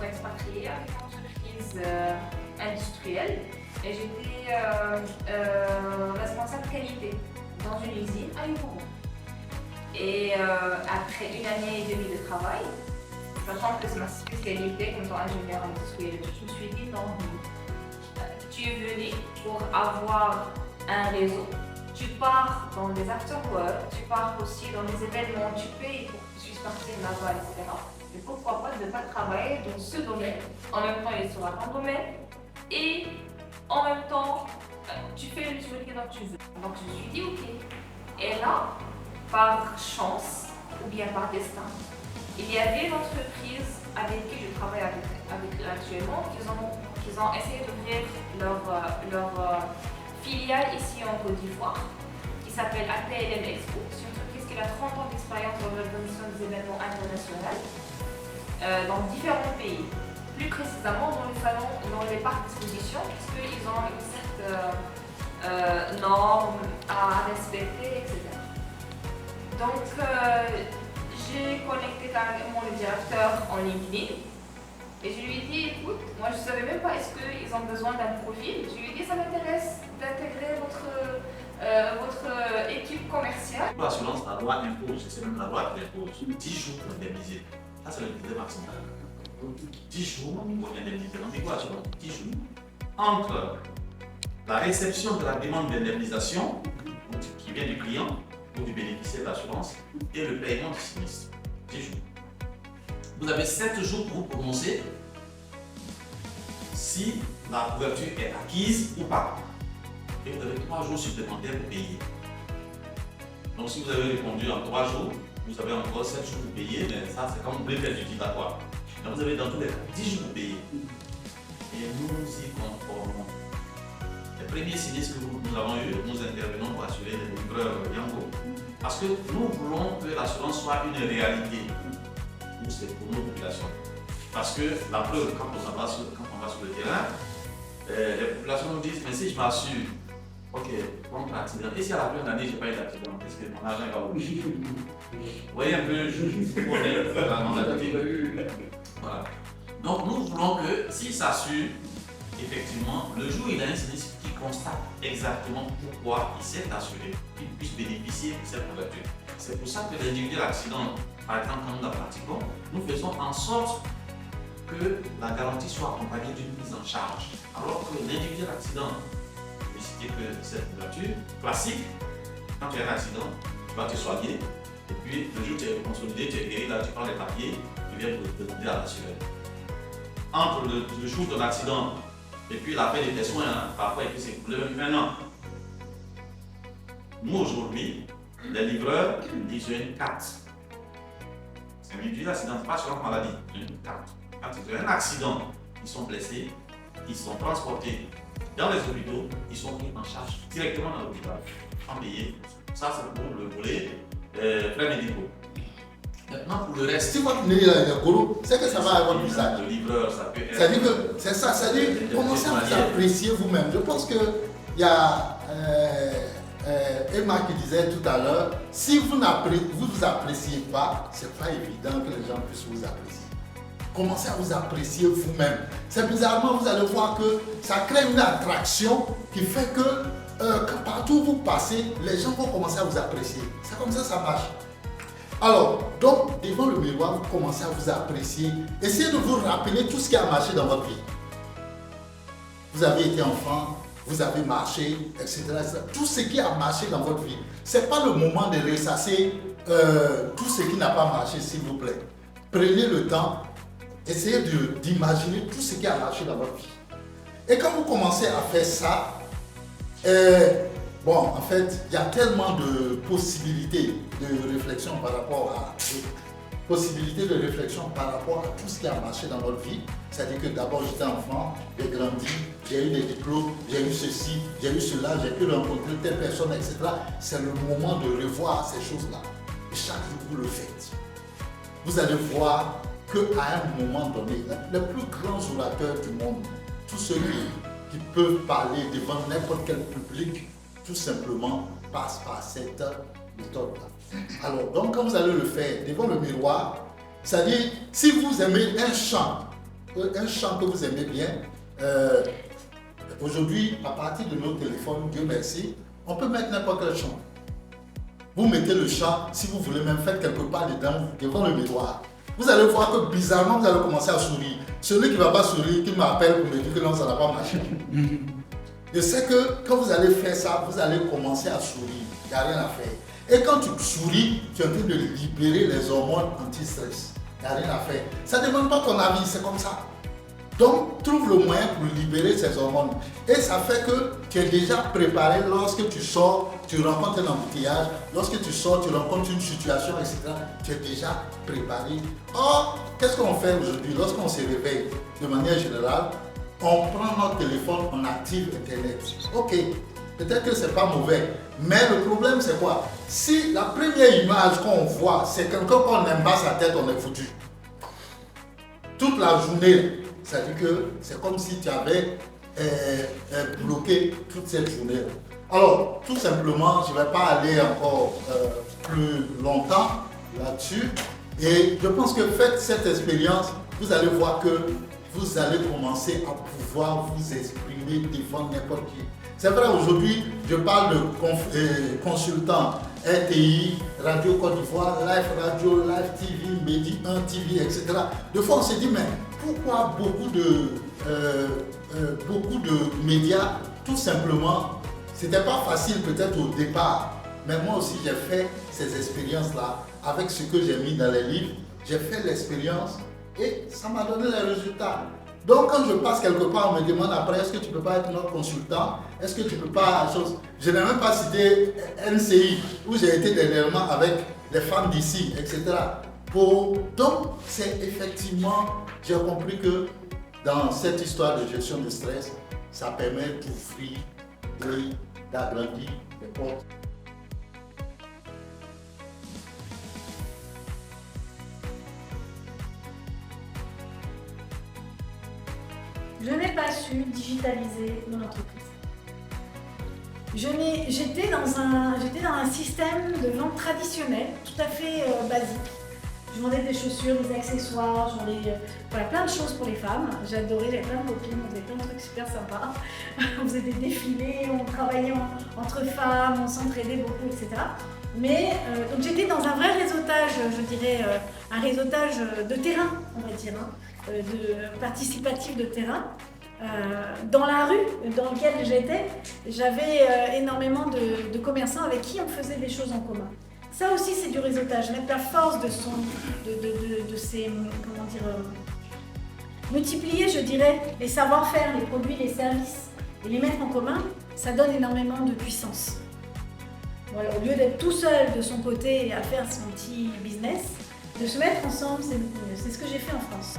sont expatriés avec une entreprise industrielle et j'étais responsable qualité dans une usine à Yvon. Et après une année et demie de travail, sachant que c'est ma spécialité comme ingénieur industriel, je me suis dit non, tu es venu pour avoir un réseau. Tu pars dans des after-work, tu pars aussi dans des événements, tu payes pour que tu puisses partir là-bas, etc. Mais pourquoi pas ne pas travailler dans ce domaine, en même temps il sera ton domaine, et en même temps tu fais le métier dont tu veux. Donc je me suis dit ok. Et là, par chance, ou bien par destin, il y avait une entreprise avec qui je travaille avec actuellement, qui ont essayé d'ouvrir leur filiale ici en Côte d'Ivoire, qui s'appelle ATLM Expo. C'est une entreprise qui a 30 ans d'expérience dans l'organisation des événements internationaux dans différents pays. Plus précisément dans les salons, dans les parcs d'exposition, puisqu'ils ont une certaine norme à respecter, etc. Donc, j'ai connecté carrément le directeur en LinkedIn et je lui ai dit, écoute, moi je ne savais même pas est-ce qu'ils ont besoin d'un profil. Je lui ai dit, ça m'intéresse d'intégrer votre équipe commerciale. Pour l'assurance, la loi impose, c'est même la loi qui impose 10 jours pour indemniser. Ça, c'est le délai maximal. 10 jours pour indemniser. On dit quoi, assurance 10 jours entre la réception de la demande d'indemnisation qui vient du client ou du bénéficiaire de l'assurance et le paiement du sinistre. 10 jours. Vous avez 7 jours pour vous prononcer si la couverture est acquise ou pas. Et vous avez 3 jours supplémentaires pour payer. Donc si vous avez répondu en 3 jours, vous avez encore 7 jours pour payer, mais ça c'est comme vous voulez faire du dilatoire. Donc vous avez dans tous les cas 10 jours pour payer. Et nous nous y conformons. Les premiers sinistres que nous avons eu, nous intervenons pour assurer les livreurs Yango. Parce que nous voulons que l'assurance soit une réalité. Nous, c'est pour nos populations. Parce que la preuve, quand on va sur le terrain, les populations nous disent, mais si je m'assure, ok, contre accident, et si à la fin de l'année, je n'ai pas eu d'accident, est-ce que mon argent va où? Vous voyez un peu, on est vraiment d'habitude. Voilà. Donc nous voulons que s'il s'assure, effectivement, le jour où il a un sinistre qui constate exactement pourquoi il s'est assuré, qu'il puisse bénéficier de cette couverture. C'est pour ça que l'individuel accident, par exemple, quand nous la pratiquons, nous faisons en sorte que la garantie soit accompagnée d'une prise en charge. Alors que l'individuel accident, je vais citer que cette couverture classique, quand tu as un accident, tu vas te soigner, et puis le jour où tu es consolidé, tu es guéri, là tu prends les papiers, tu viens te demander à l'assureur. Entre le jour de l'accident et puis la fin de tes soins, parfois il peut s'écouler même 1 an. Nous aujourd'hui, les livreurs, ils ont une carte. C'est un individu accident, pas sur une maladie, une carte. Quand ils ont un accident, ils sont blessés, ils sont transportés dans les hôpitaux, ils sont pris en charge directement dans l'hôpital, en payé. Ça, c'est pour le volet frais médicaux. Maintenant, pour le reste, si votre nez est gros, c'est que ça va avoir du ça. Le livreur, ça peut être. C'est-à-dire que c'est ça, c'est-à-dire commencez à vous apprécier vous-même. Je pense qu'il y a Emma qui disait tout à l'heure, si vous ne vous appréciez pas, c'est pas évident que les gens puissent vous apprécier. Commencez à vous apprécier vous-même. C'est bizarrement, vous allez voir que ça crée une attraction qui fait que partout où vous passez, les gens vont commencer à vous apprécier. C'est comme ça marche. Alors, donc, devant le miroir, vous commencez à vous apprécier. Essayez de vous rappeler tout ce qui a marché dans votre vie. Vous avez été enfant, vous avez marché, etc. Tout ce qui a marché dans votre vie. Ce n'est pas le moment de ressasser tout ce qui n'a pas marché, s'il vous plaît. Prenez le temps, essayez d'imaginer tout ce qui a marché dans votre vie. Et quand vous commencez à faire ça, bon, en fait, il y a tellement de possibilités de réflexion par rapport à tout ce qui a marché dans votre vie. C'est-à-dire que d'abord, j'étais enfant, j'ai grandi, j'ai eu des diplômes, j'ai eu ceci, j'ai eu cela, j'ai pu rencontrer telle personne, etc. C'est le moment de revoir ces choses-là. Et chaque jour, vous le faites. Vous allez voir qu'à un moment donné, les plus grands orateurs du monde, tous ceux qui peuvent parler devant n'importe quel public, tout simplement passe par cette méthode-là. Alors, donc, quand vous allez le faire devant le miroir, c'est-à-dire, si vous aimez un chant, un chant que vous aimez bien. Aujourd'hui, à partir de nos téléphones, Dieu merci, on peut mettre n'importe quel chant. Vous mettez le chant, si vous voulez même faire quelque part dedans, devant le miroir. Vous allez voir que bizarrement, vous allez commencer à sourire. Celui qui ne va pas sourire, qui m'appelle pour me dire que non, ça n'a pas marché. Je sais que quand vous allez faire ça, vous allez commencer à sourire. Il n'y a rien à faire. Et quand tu souris, tu es en train de libérer les hormones anti-stress. Il n'y a rien à faire. Ça ne demande pas ton avis, c'est comme ça. Donc, trouve le moyen pour libérer ces hormones. Et ça fait que tu es déjà préparé lorsque tu sors, tu rencontres un embouteillage, lorsque tu sors, tu rencontres une situation, etc. Tu es déjà préparé. Or, qu'est-ce qu'on fait aujourd'hui? Lorsqu'on se réveille, de manière générale, on prend notre téléphone, on active Internet. Ok, peut-être que ce n'est pas mauvais. Mais le problème, c'est quoi? Si la première image qu'on voit, c'est quelqu'un qu'on n'aime pas sa tête, on est foutu. Toute la journée, c'est-à-dire que c'est comme si tu avais bloqué toute cette journée. Alors, tout simplement, je ne vais pas aller encore plus longtemps là-dessus. Et je pense que faites cette expérience, vous allez voir que vous allez commencer à pouvoir vous exprimer devant n'importe qui. C'est vrai, aujourd'hui, je parle de consultants RTI, Radio Côte d'Ivoire, Live Radio, Live TV, Medi 1 TV, etc. De fois, on s'est dit, mais pourquoi beaucoup de médias, tout simplement, c'était pas facile peut-être au départ, mais moi aussi, j'ai fait ces expériences-là avec ce que j'ai mis dans les livres. J'ai fait l'expérience et ça m'a donné les résultats. Donc quand je passe quelque part, on me demande après, est-ce que tu ne peux pas être notre consultant? Est-ce que tu ne peux pas... Je n'ai même pas cité NCI, où j'ai été dernièrement avec les femmes d'ici, etc. Donc c'est effectivement, j'ai compris que dans cette histoire de gestion de stress, ça permet d'ouvrir et d'agrandir les portes. Je n'ai pas su digitaliser mon entreprise. J'étais dans un système de vente traditionnel, tout à fait basique. Je vendais des chaussures, des accessoires, je vendais plein de choses pour les femmes. J'adorais, j'avais plein de copines, on faisait plein de trucs super sympas. On faisait des défilés, on travaillait entre femmes, on s'entraidait beaucoup, etc. Mais donc j'étais dans un vrai réseautage, je dirais, un réseautage de terrain, on va dire, de participatif de terrain. Dans la rue dans laquelle j'étais, j'avais énormément de commerçants avec qui on faisait des choses en commun. Ça aussi, c'est du réseautage. Mettre la force de ces, comment dire, multiplier, je dirais, les savoir-faire, les produits, les services, et les mettre en commun, ça donne énormément de puissance. Voilà, au lieu d'être tout seul de son côté à faire son petit business, de se mettre ensemble, c'est ce que j'ai fait en France.